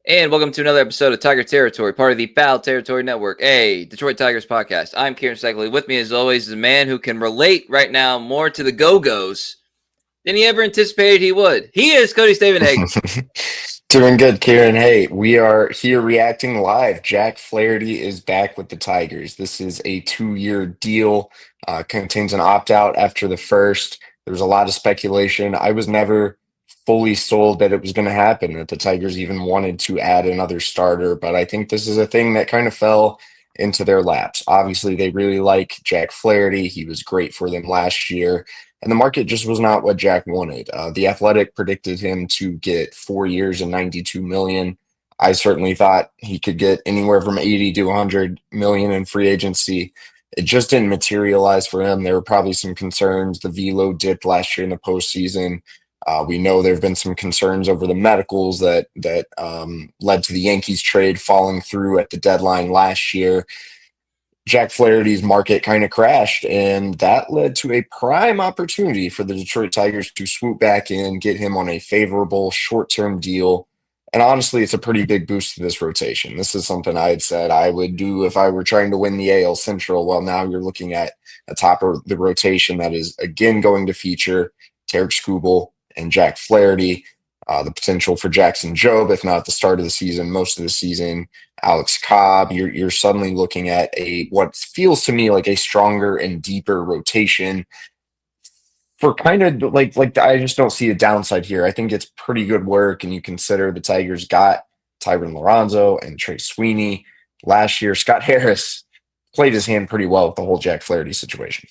And welcome to another episode of Tiger Territory, part of the Foul Territory Network, a Detroit Tigers podcast. I'm Kieran Steckley. With me, as always, is a man who can relate right now more to the Go-Go's than he ever anticipated he would. He is Cody Stavenhagen. Doing good, Kieran. Hey, we are here reacting live. Jack Flaherty is back with the Tigers. This is a 2-year deal, contains an opt-out after the first. There was a lot of speculation. I was never fully sold that it was going to happen, that the Tigers even wanted to add another starter, but I think this is a thing that kind of fell into their laps. Obviously, they really like Jack Flaherty. He was great for them last year. And the market just was not what Jack wanted. The Athletic predicted him to get 4 years and 92 million. I certainly thought he could get anywhere from 80 to 100 million in free agency. It just didn't materialize for him. There were probably some concerns. The velo dipped last year in the postseason. We know there have been some concerns over the medicals that led to the Yankees trade falling through at the deadline last year. Jack Flaherty's market kind of crashed, and that led to a prime opportunity for the Detroit Tigers to swoop back in, get him on a favorable short-term deal. And honestly, it's a pretty big boost to this rotation. This is something I had said I would do if I were trying to win the AL Central. Well, now you're looking at a top of the rotation that is again going to feature Tarek Skubal and Jack Flaherty. The potential for Jackson Jobe, if not at the start of the season, most of the season. Alex Cobb, you're suddenly looking at a what feels to me like a stronger and deeper rotation for kind of like I just don't see a downside here. I think it's pretty good work, and you consider the Tigers got Tyron Lorenzo and Trey Sweeney last year. Scott Harris played his hand pretty well with the whole Jack Flaherty situation.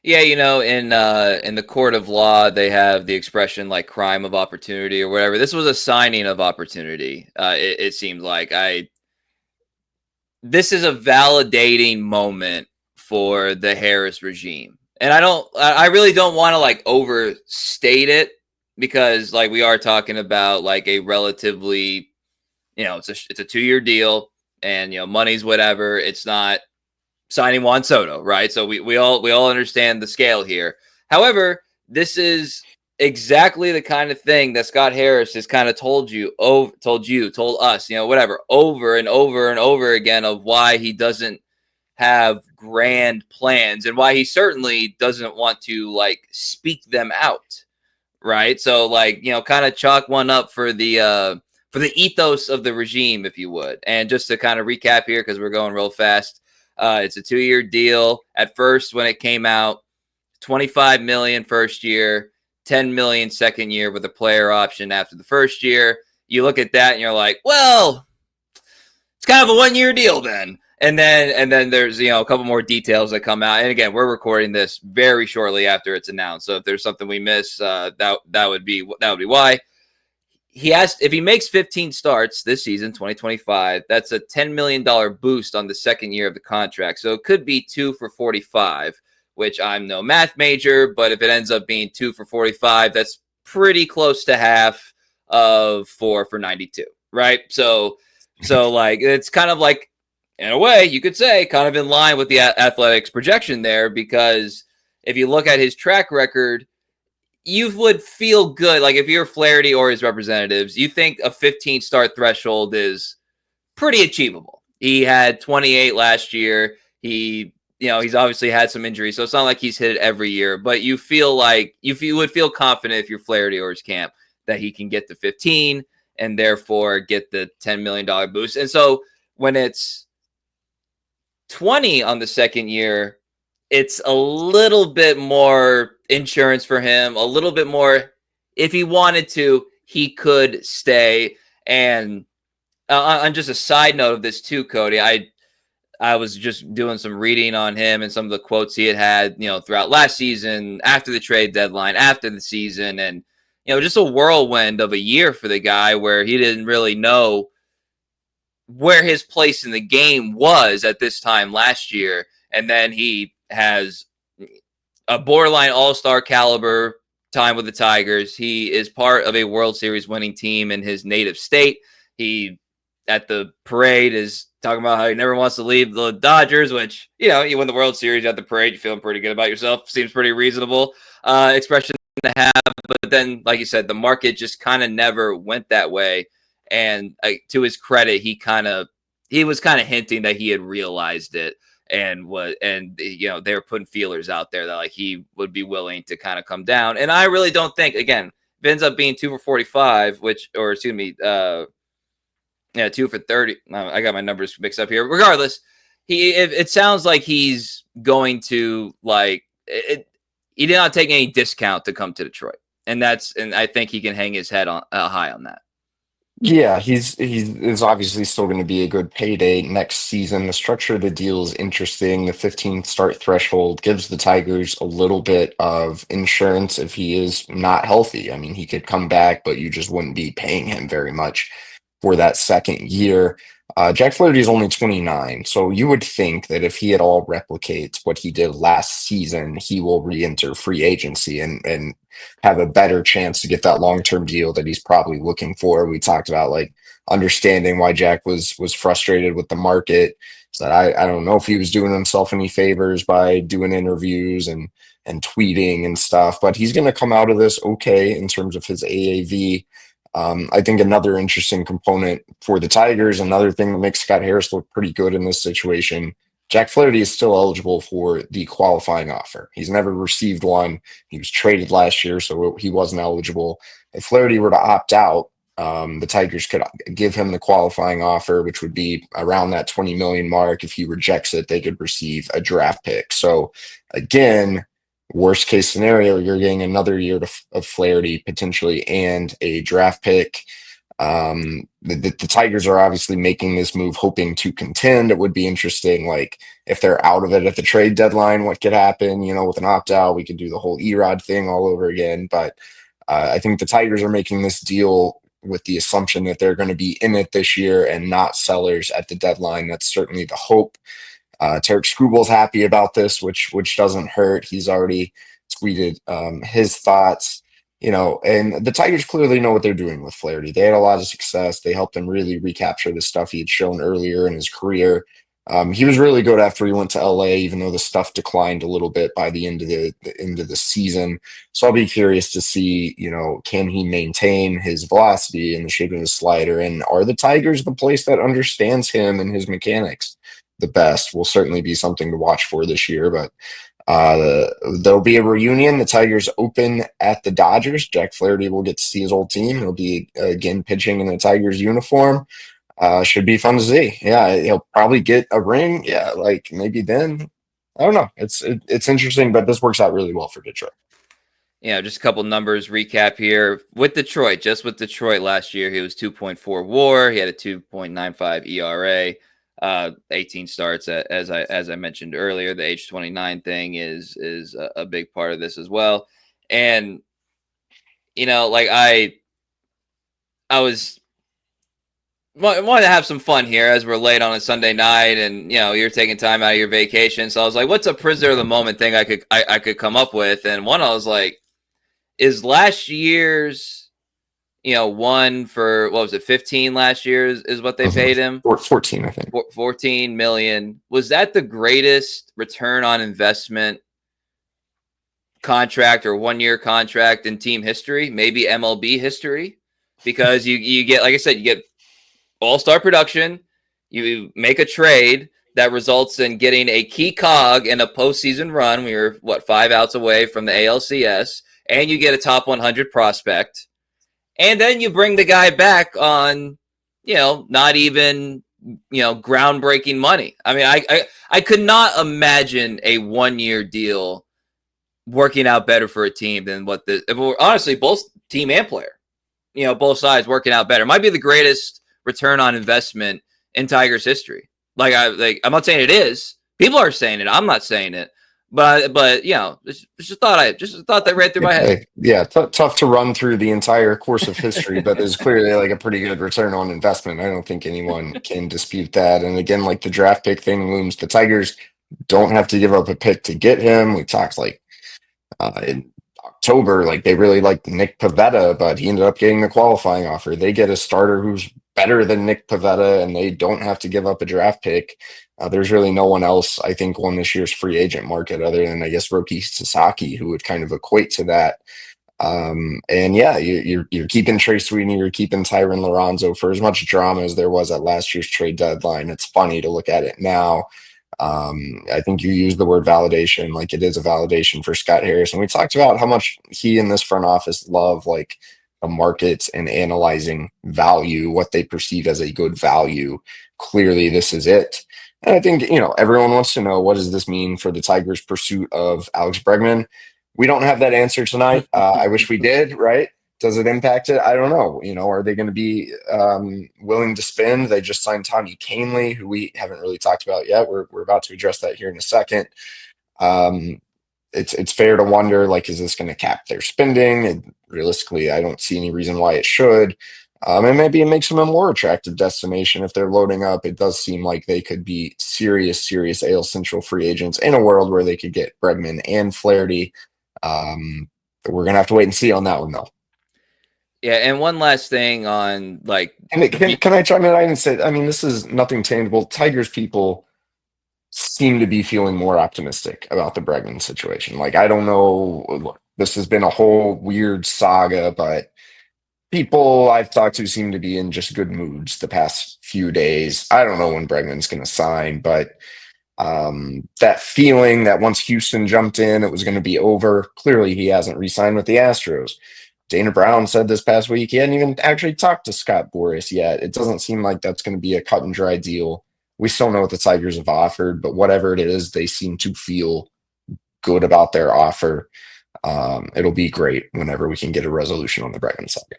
Yeah, in the court of law, they have the expression like crime of opportunity or whatever. This was a signing of opportunity. It seemed like this is a validating moment for the Harris regime. And I really don't want to like overstate it because like we are talking about like a relatively, it's a 2-year deal and, money's whatever. It's not signing Juan Soto, right? So we all understand the scale here. However, this is exactly the kind of thing that Scott Harris has kind of told us, whatever, over and over and over again of why he doesn't have grand plans and why he certainly doesn't want to like speak them out, right? So like, kind of chalk one up for the ethos of the regime, if you would. And just to kind of recap here, because we're going real fast, it's a 2-year deal. At first, when it came out, 25 million first year, 10 million second year with a player option after the first year. You look at that and you're like, well, it's kind of a 1-year deal then. And then there's a couple more details that come out. And again, we're recording this very shortly after it's announced. So if there's something we miss, that would be why. If he makes 15 starts this season, 2025, that's a $10 million boost on the second year of the contract. So it could be 2 for 45, which I'm no math major, but if it ends up being 2 for 45, that's pretty close to half of 4 for 92, right? So like it's kind of like, in a way, you could say kind of in line with the Athletics projection there, because if you look at his track record, you would feel good. Like if you're Flaherty or his representatives, you think a 15 start threshold is pretty achievable. He had 28 last year. He's obviously had some injuries, so it's not like he's hit it every year, but you feel like you would feel confident if you're Flaherty or his camp that he can get to 15 and therefore get the $10 million boost. And so when it's 20 on the second year, it's a little bit more insurance for him, a little bit more. If he wanted to, he could stay. And on just a side note of this too, Cody, I was just doing some reading on him and some of the quotes he had throughout last season, after the trade deadline, after the season, and just a whirlwind of a year for the guy where he didn't really know where his place in the game was at this time last year. And then he has a borderline all-star caliber time with the Tigers. He is part of a World Series winning team in his native state. He, at the parade, is talking about how he never wants to leave the Dodgers, which, you win the World Series at the parade, you're feeling pretty good about yourself. Seems pretty reasonable expression to have. But then, like you said, the market just kind of never went that way. And to his credit, he was kind of hinting that he had realized it and they were putting feelers out there that like he would be willing to kind of come down. And I really don't think, again, if it ends up being 2 for 45, 2 for 30. I got my numbers mixed up here. Regardless, it sounds like he's going to he did not take any discount to come to Detroit, and I think he can hang his head on high on that. Yeah, he's obviously still going to be a good payday next season. The structure of the deal is interesting. The 15 start threshold gives the Tigers a little bit of insurance if he is not healthy. I mean, he could come back, but you just wouldn't be paying him very much for that second year. Jack Flaherty is only 29, so you would think that if he at all replicates what he did last season, he will re-enter free agency and have a better chance to get that long-term deal that he's probably looking for. We talked about like understanding why Jack was frustrated with the market. So I don't know if he was doing himself any favors by doing interviews and tweeting and stuff, but he's going to come out of this okay in terms of his AAV. I think another interesting component for the Tigers, another thing that makes Scott Harris look pretty good in this situation, Jack Flaherty is still eligible for the qualifying offer. He's never received one. He was traded last year, so he wasn't eligible. If Flaherty were to opt out, the Tigers could give him the qualifying offer, which would be around that 20 million mark. If he rejects it, they could receive a draft pick. So again, worst case scenario, you're getting another year of Flaherty potentially and a draft pick. The Tigers are obviously making this move hoping to contend. It would be interesting, like if they're out of it at the trade deadline, what could happen? With an opt out, we could do the whole Erod thing all over again. But I think the Tigers are making this deal with the assumption that they're going to be in it this year and not sellers at the deadline. That's certainly the hope. Tarek Skubal's happy about this, which doesn't hurt. He's already tweeted his thoughts, and the Tigers clearly know what they're doing with Flaherty. They had a lot of success. They helped him really recapture the stuff he had shown earlier in his career. He was really good after he went to LA, even though the stuff declined a little bit by the end of the season. So I'll be curious to see, can he maintain his velocity and the shape of his slider? And are the Tigers the place that understands him and his mechanics the best? Will certainly be something to watch for this year, but there'll be a reunion. The Tigers open at the Dodgers. Jack Flaherty will get to see his old team. He'll be again pitching in the Tigers uniform. Should be fun to see. Yeah, he'll probably get a ring. Yeah, like maybe then. I don't know. It's interesting, but this works out really well for Detroit. Just a couple numbers recap here. With Detroit last year, he was 2.4 WAR. He had a 2.95 ERA. 18 starts, as I mentioned earlier. The age 29 thing is a big part of this as well. And I wanted to have some fun here as we're late on a Sunday night, and you're taking time out of your vacation. So I was like, what's a prisoner of the moment thing I could come up with? And one, I was like, is last year's one for, what was it, 15 last year is what they paid him? 14, I think. 14 million. Was that the greatest return on investment contract or 1-year contract in team history? Maybe MLB history? Because you get, like I said, you get all-star production, you make a trade that results in getting a key cog in a postseason run. We were, 5 outs away from the ALCS, and you get a top 100 prospect. And then you bring the guy back on, not even, groundbreaking money. I mean, I could not imagine a 1-year deal working out better for a team than honestly, both team and player, both sides working out better. Might be the greatest return on investment in Tigers history. I'm not saying it is. People are saying it. I'm not saying it. But just thought that ran through my head. Yeah, tough to run through the entire course of history, but there's clearly like a pretty good return on investment. I don't think anyone can dispute that. And again, like the draft pick thing looms, the Tigers don't have to give up a pick to get him. We talked in October, like they really liked Nick Pivetta, but he ended up getting the qualifying offer. They get a starter who's better than Nick Pivetta, and they don't have to give up a draft pick. There's really no one else, I think, on this year's free agent market other than, I guess, Roki Sasaki, who would kind of equate to that. And yeah, you're keeping Trey Sweeney, you're keeping Tyron Lorenzo. For as much drama as there was at last year's trade deadline, it's funny to look at it now. I think you used the word validation, like it is a validation for Scott Harris. And we talked about how much he and this front office love like the markets and analyzing value, what they perceive as a good value. Clearly, this is it. And I think, everyone wants to know, what does this mean for the Tigers' pursuit of Alex Bregman? We don't have that answer tonight. I wish we did, right? Does it impact it? I don't know. Are they going to be willing to spend? They just signed Tommy Kahnle, who we haven't really talked about yet. We're about to address that here in a second. It's fair to wonder, like, is this going to cap their spending? And realistically, I don't see any reason why it should. And maybe it makes them a more attractive destination if they're loading up. It does seem like they could be serious AL Central free agents in a world where they could get Bregman and Flaherty. We're gonna have to wait and see on that one, though. Yeah, and one last thing on like, can I chime in? I didn't say. I mean, this is nothing tangible. Tigers people seem to be feeling more optimistic about the Bregman situation. Like, I don't know. Look, this has been a whole weird saga, but people I've talked to seem to be in just good moods the past few days. I don't know when Bregman's going to sign, but that feeling that once Houston jumped in, it was going to be over. Clearly, he hasn't re-signed with the Astros. Dana Brown said this past week he hadn't even actually talked to Scott Boras yet. It doesn't seem like that's going to be a cut and dry deal. We still know what the Tigers have offered, but whatever it is, they seem to feel good about their offer. It'll be great whenever we can get a resolution on the Bregman saga.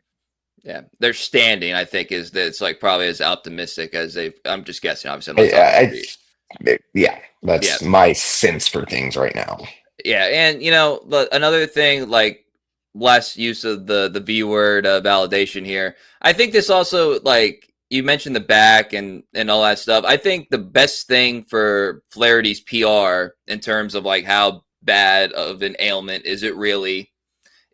Yeah, their standing, I think, is that it's like probably as optimistic as they've. I'm just guessing, obviously. That's my sense for things right now. Yeah, and another thing, like less use of the V word validation here. I think this also, like you mentioned, the back and all that stuff. I think the best thing for Flaherty's PR in terms of like how bad of an ailment is it really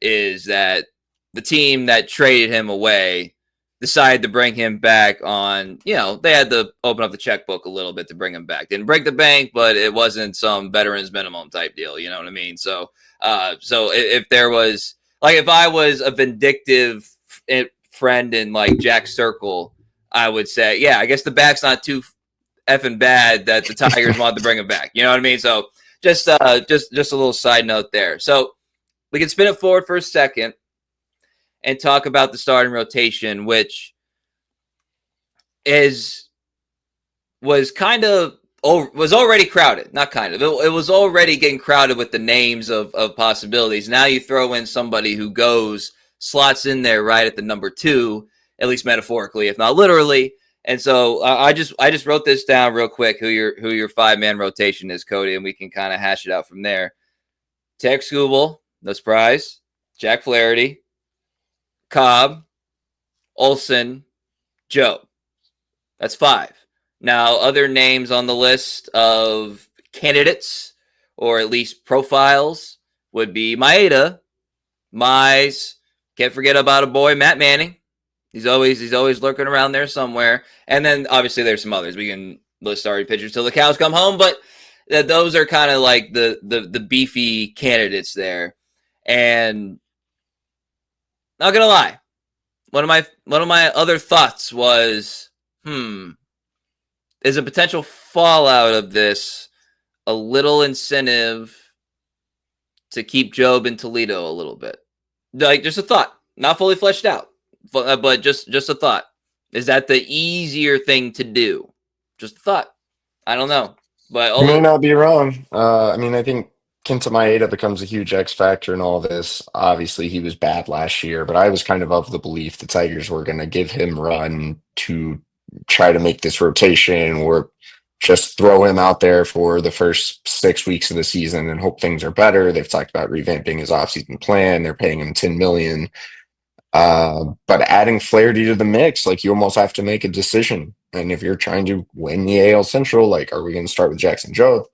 is that the team that traded him away decided to bring him back on, they had to open up the checkbook a little bit to bring him back. Didn't break the bank, but it wasn't some veterans minimum type deal. You know what I mean? So if there was, like, if I was a vindictive friend in like Jack's circle, I would say, yeah, I guess the back's not too effing bad that the Tigers want to bring him back. You know what I mean? So just a little side note there. So we can spin it forward for a second and talk about the starting rotation, which was already crowded. Not kind of. It was already getting crowded with the names of possibilities. Now you throw in somebody who slots in there right at the number 2, at least metaphorically, if not literally. And so I just wrote this down real quick, who your 5-man rotation is, Cody, and we can kind of hash it out from there. Tech Skubal, no surprise. Jack Flaherty, Cobb, Olson, Joe. That's 5. Now, other names on the list of candidates, or at least profiles, would be Maeda, Mize. Can't forget about a boy, Matt Manning. He's always lurking around there somewhere. And then obviously there's some others. We can list starting pitchers till the cows come home, but those are kind of like the beefy candidates there. And not gonna lie, one of my other thoughts was, is a potential fallout of this a little incentive to keep Job in Toledo a little bit? Like, just a thought, not fully fleshed out, but just a thought. Is that the easier thing to do? Just a thought. I don't know, but You may not be wrong. I think Kenta Maeda becomes a huge X factor in all this. Obviously, he was bad last year, but I was kind of the belief the Tigers were going to give him run to try to make this rotation, or just throw him out there for the first 6 weeks of the season and hope things are better. They've talked about revamping his offseason plan. They're paying him $10 million. But adding Flaherty to the mix, like, you almost have to make a decision. And if you're trying to win the AL Central, like, are we going to start with Jackson Jobe?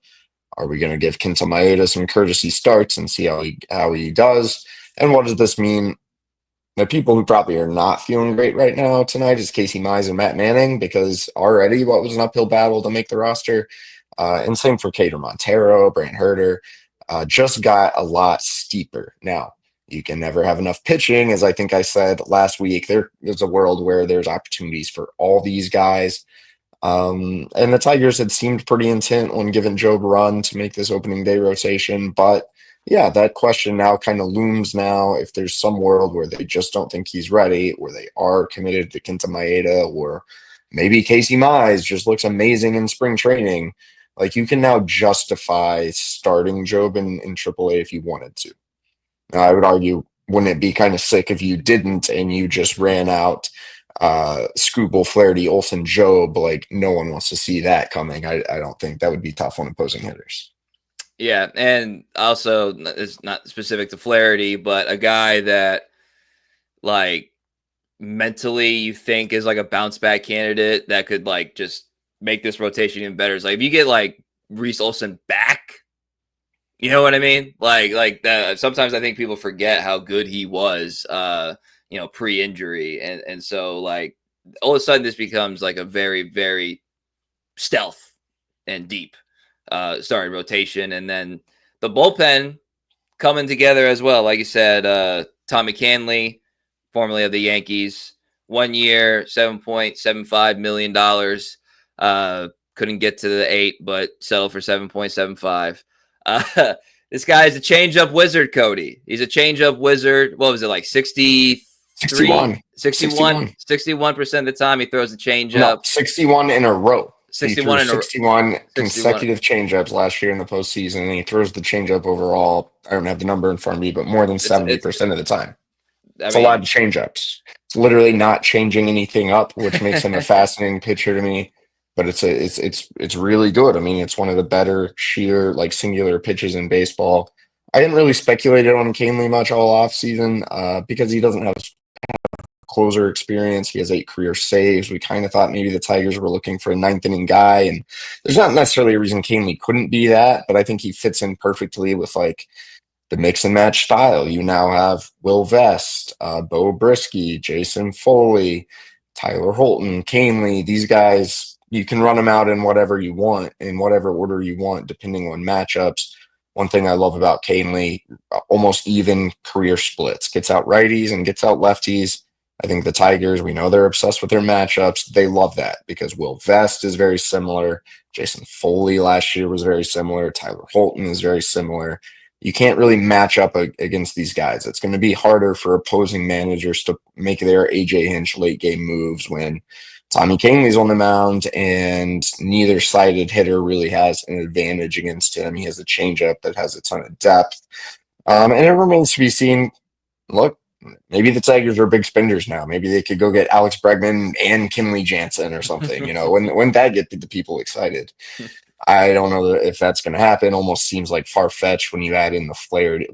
Are we going to give Kenta Maeda some courtesy starts and see how he does? And what does this mean? The people who probably are not feeling great right now tonight is Casey Mize and Matt Manning, because already what was an uphill battle to make the roster. And same for Cater Montero, Brant Herter, just got a lot steeper. Now, You can never have enough pitching. As I think I said last week, there's a world where there's opportunities for all these guys. And the Tigers had seemed pretty intent on giving Job a run to make this opening day rotation. But yeah, that question now kind of looms now. If there's some world where they just don't think he's ready, or they are committed to Kenta Maeda, or maybe Casey Mize just looks amazing in spring training, like you can now justify starting Job in AAA if you wanted to. Now, I would argue, wouldn't it be kind of sick if you didn't and you just ran out Scooble, Flaherty, Olson, Job? Like, no one wants to see that coming. I don't think that would be tough on opposing hitters. Yeah, and also it's not specific to Flaherty, but a guy that like mentally you think is like a bounce back candidate that could like just make this rotation even better. It's like if you get like Reese Olson back, you know what I mean? Like that. Sometimes I think people forget how good he was, pre-injury, and so like all of a sudden this becomes like a very, very stealth and deep starting rotation, and then the bullpen coming together as well. Like you said, Tommy Kahnle, formerly of the Yankees, 1 year, $7.75 million. Couldn't get to the 8, but settled for 7.75. This guy is a changeup wizard, Cody. He's a changeup wizard. What was it, like 61% of the time he throws a changeup. No, 61 in a row. 61 he threw 61 consecutive changeups last year in the postseason, and he throws the changeup overall. I don't have the number in front of me, but more than 70% of the time. It's a lot of changeups. It's literally not changing anything up, which makes him a fascinating pitcher to me. But it's really good. I mean, it's one of the better sheer like singular pitches in baseball. I didn't really speculate on Kahnle much all offseason because he doesn't have closer experience. He has 8 career saves. We kind of thought maybe the Tigers were looking for a 9th inning guy, and there's not necessarily a reason Kahnle couldn't be that, but I think he fits in perfectly with like the mix and match style. You now have Will Vest, Bo Brisky, Jason Foley, Tyler Holton, Kahnle. These guys, you can run them out in whatever you want, in whatever order you want, depending on matchups. One thing I love about Kahnle, almost even career splits. Gets out righties and gets out lefties. I think the Tigers, we know they're obsessed with their matchups. They love that because Will Vest is very similar. Jason Foley last year was very similar. Tyler Holton is very similar. You can't really match up against these guys. It's going to be harder for opposing managers to make their AJ Hinch late game moves when Tommy Kahnle's on the mound and neither sided hitter really has an advantage against him. He has a changeup that has a ton of depth. And it remains to be seen. Look, maybe the Tigers are big spenders now. Maybe they could go get Alex Bregman and Kenley Jansen or something. When that get the people excited. I don't know if that's going to happen. Almost seems like far-fetched when you add in Flaherty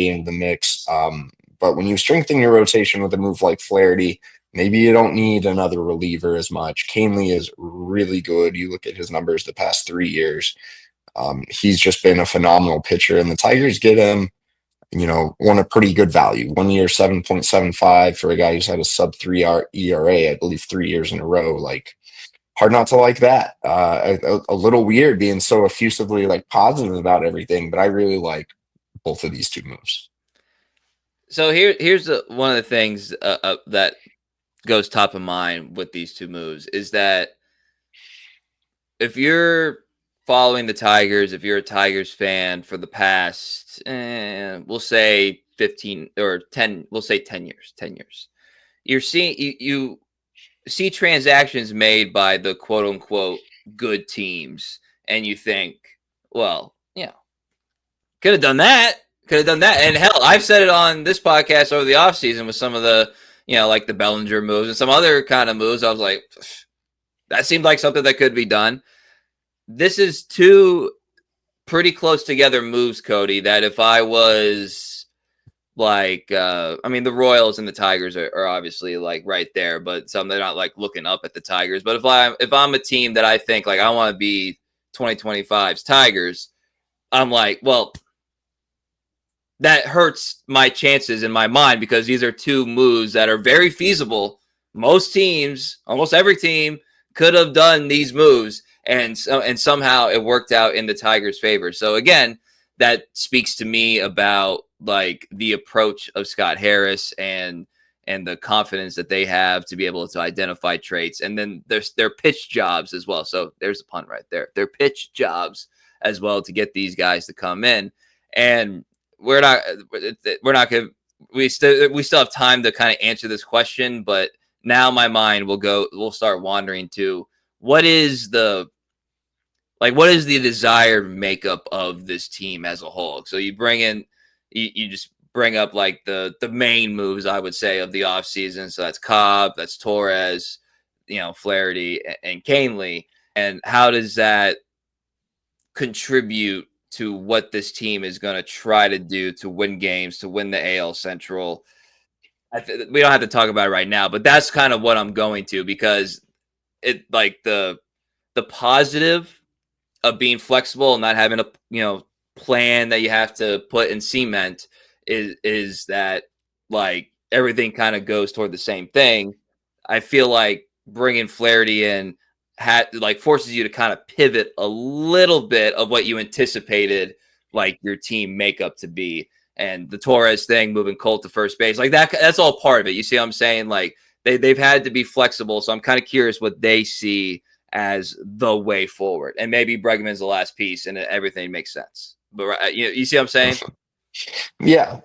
into the mix. But when you strengthen your rotation with a move like Flaherty, maybe you don't need another reliever as much. Kahnle is really good. You look at his numbers the past 3 years. He's just been a phenomenal pitcher, and the Tigers get him, on a pretty good value. 1 year, 7.75 for a guy who's had a sub-3 ERA, I believe 3 years in a row. Like, hard not to like that. A little weird being so effusively like positive about everything, but I really like both of these two moves. So here's one of the things that goes top of mind with these two moves is that if you're following the Tigers, if you're a Tigers fan for the past, we'll say 15 or 10, we'll say 10 years, you're seeing you see transactions made by the quote unquote good teams, and you think, well, could have done that. And hell, I've said it on this podcast over the offseason with some of the, like the Bellinger moves and some other kind of moves. I was like, that seemed like something that could be done. This is two pretty close together moves, Cody, that if I was like, the Royals and the Tigers are obviously like right there, but they're not like looking up at the Tigers. But if I'm a team that I think like I want to be 2025's Tigers, I'm like, well, that hurts my chances in my mind because these are two moves that are very feasible. Most teams, almost every team, could have done these moves, and somehow it worked out in the Tigers' favor. So again, that speaks to me about like the approach of Scott Harris and the confidence that they have to be able to identify traits. And then there's their pitch jobs as well. So there's a pun right there. Their pitch jobs as well to get these guys to come in. And we're not going to, we still have time to kind of answer this question, but now my mind will start wandering to what is the desired makeup of this team as a whole. So you bring in, you just bring up like the main moves, I would say, of the offseason. So that's Cobb, that's Torres, Flaherty and Kahnle. And how does that contribute to what this team is going to try to do to win games, to win the AL Central? We don't have to talk about it right now, but that's kind of what I'm going to, because it like the positive of being flexible and not having a plan that you have to put in cement is that like everything kind of goes toward the same thing. I feel like bringing Flaherty in forces you to kind of pivot a little bit of what you anticipated like your team makeup to be. And the Torres thing, moving Colt to first base, like that's all part of it. You see what I'm saying? Like they've had to be flexible. So I'm kind of curious what they see as the way forward. And maybe Bregman's the last piece and everything makes sense. But you see what I'm saying? Yeah.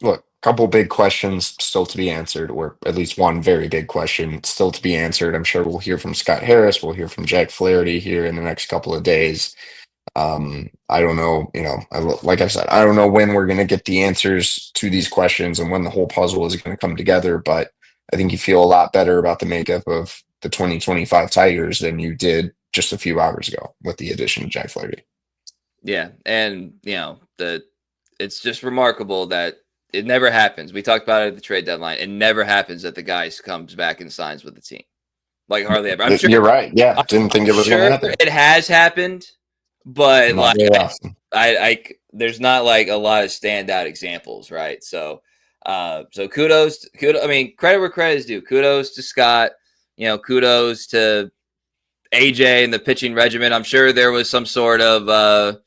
Look, a couple big questions still to be answered, or at least one very big question still to be answered. I'm sure we'll hear from Scott Harris. We'll hear from Jack Flaherty here in the next couple of days. I don't know, like I said, I don't know when we're going to get the answers to these questions and when the whole puzzle is going to come together, but I think you feel a lot better about the makeup of the 2025 Tigers than you did just a few hours ago with the addition of Jack Flaherty. Yeah. And, it's just remarkable that it never happens. We talked about it at the trade deadline. It never happens that the guy comes back and signs with the team. Like hardly ever. I'm sure you're right. Yeah. Didn't think it was going to happen. It has happened, but Not very often. I there's not like a lot of standout examples, right? So kudos. I mean, credit where credit is due. Kudos to Scott. Kudos to AJ and the pitching regimen. I'm sure there was some sort of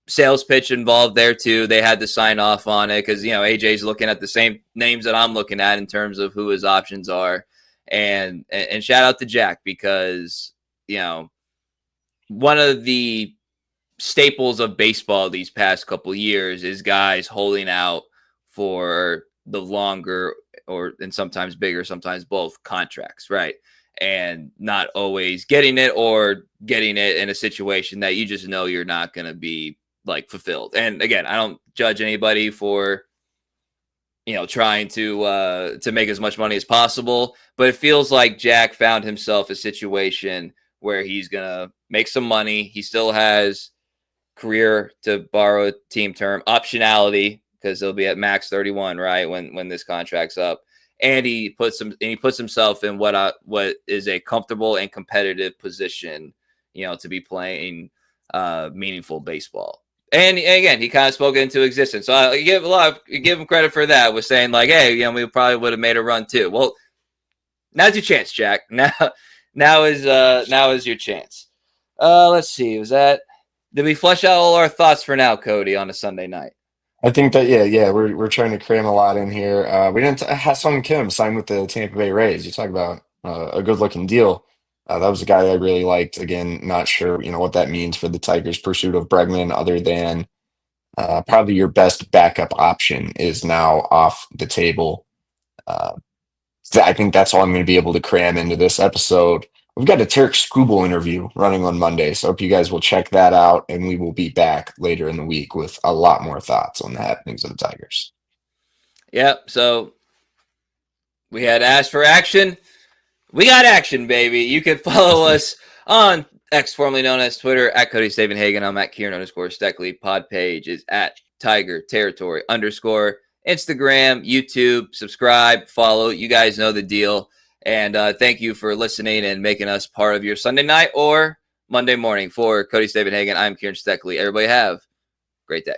sales pitch involved there too. They had to sign off on it because AJ's looking at the same names that I'm looking at in terms of who his options are. And shout out to Jack, because one of the staples of baseball these past couple years is guys holding out for the longer and sometimes bigger, sometimes both contracts, right? And not always getting it, or getting it in a situation that you just know you're not going to be like fulfilled. And again, I don't judge anybody for trying to make as much money as possible, but it feels like Jack found himself a situation where he's gonna make some money. He still has career, to borrow a team term, optionality, because he'll be at max 31, right, when this contract's up. And he puts himself in what is a comfortable and competitive position, to be playing meaningful baseball. And again, he kind of spoke it into existence. So I give him credit for that, with saying like, hey, we probably would have made a run too. Well, now's your chance, Jack. Now is your chance. Let's see. Did we flesh out all our thoughts for now, Cody, on a Sunday night? I think that we're trying to cram a lot in here. We didn't. Ha-Seong Kim signed with the Tampa Bay Rays. You talk about a good looking deal. That was a guy I really liked. Again, not sure what that means for the Tigers' pursuit of Bregman, other than probably your best backup option is now off the table. I think that's all I'm going to be able to cram into this episode. We've got a Tarek Skubal interview running on Monday, so I hope you guys will check that out, and we will be back later in the week with a lot more thoughts on the happenings of the Tigers. Yep, so we had asked for action. We got action, baby. You can follow us on X, formerly known as Twitter, at Cody Stavenhagen. I'm at Kieran_Steckley. Pod page is at Tiger Territory _ Instagram, YouTube. Subscribe, follow. You guys know the deal. And thank you for listening and making us part of your Sunday night or Monday morning. For Cody Stavenhagen, I'm Kieran Steckley. Everybody have a great day.